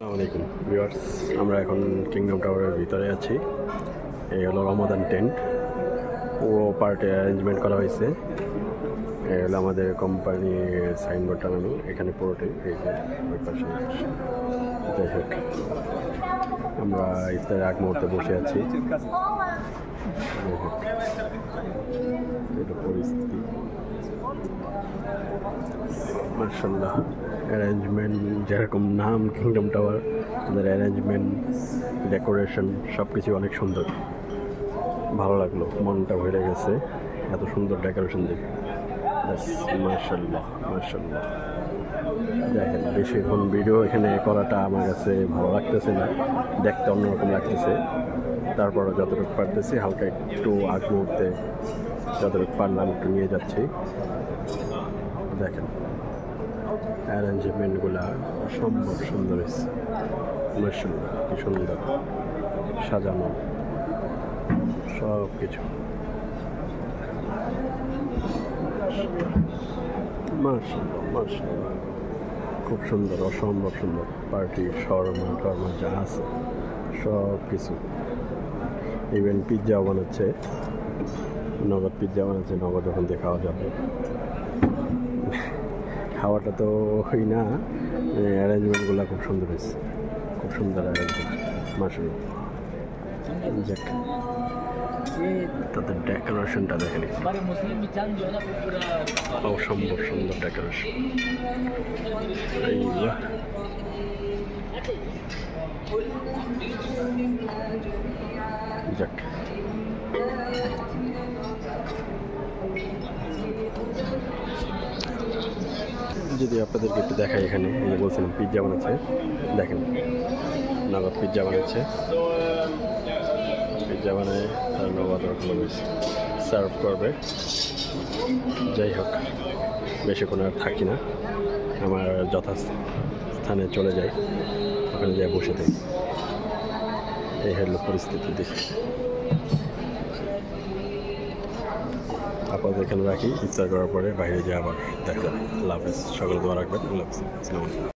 আসসালামাইকুম ভিউয়ার্স, আমরা এখন কিংডম টাওয়ারের ভিতরে আছি। এই হলো রমাদান টেন্ট, পুরো পার্টি অ্যারেঞ্জমেন্ট করা হয়েছে। এই হলো আমাদের কোম্পানির সাইনবোর্ড টানানো, এখানে পুরোটাই এই যে ওই পাশে। যাই হোক, আমরা ইফতারের আগ মুহূর্তে বসে আছি। যাই হোক, এটা পরিস্থিতি মাশাআল্লাহ। অ্যারেঞ্জমেন্ট যেরকম নাম কিংডম টাওয়ার, তাদের অ্যারেঞ্জমেন্ট, ডেকোরেশন সব কিছু অনেক সুন্দর। ভালো লাগলো, মনটা ভরে গেছে এত সুন্দর ডেকোরেশন দেখে। মাশাআল্লাহ মাশাআল্লাহ। দেখেন, বেশিক্ষণ ভিডিও এখানে করাটা আমার কাছে ভালো লাগতেছে না, দেখতে অন্যরকম লাগতেছে। তারপরও যতটুকু পারতেছি হালকা একটু আগ মুহূর্তে যতটুকু পারলাম একটু নিয়ে যাচ্ছি। দেখেন অ্যারেঞ্জমেন্টগুলা অসম্ভব সুন্দর হয়েছে। মাশাআল্লাহ, কি সুন্দর সাজানো সব কিছু। মাশাআল্লাহ মাশাআল্লাহ, খুব সুন্দর, অসম্ভব সুন্দর। পার্টি শর্মা টর্মা যা আছে সব কিছু। ইভেন পিৎজাও বানাচ্ছে, নগদ পিৎজা বানাচ্ছে, নগদ ওখান থেকে খাওয়া যাবে। খাওয়াটা তো হই না, অ্যারেঞ্জমেন্টগুলো খুব সুন্দর হয়েছে, খুব সুন্দর অ্যারেঞ্জমেন্ট মাশাআল্লাহ। যাক, তাদের ডেকোরেশনটা দেখেন, অসম্ভব সুন্দর ডেকোরেশন। যাক, যদি আপনাদেরকে একটু দেখাই, এখানে এই যে বলছিলাম পিৎজা বানাচ্ছে, দেখেন নগদ পিৎজা বানাচ্ছে। পিৎজা বানায় তার নগদ সার্ভ করবে। যাই হোক, বেশিক্ষণ আর থাকি না, আমার যথাস্থানে চলে যাই, ওখানে যাই বসে থাকি। এই হলো পরিস্থিতি। দেখি আপাতত এখানে রাখি, ইফতার করার পরে বাইরে যাই, আবার দেখা যাবে। আল্লাহ হাফেজ, সকলে দোয়া রাখবেন। আল্লাহ হাফেজ, আসসালামু আলাইকুম।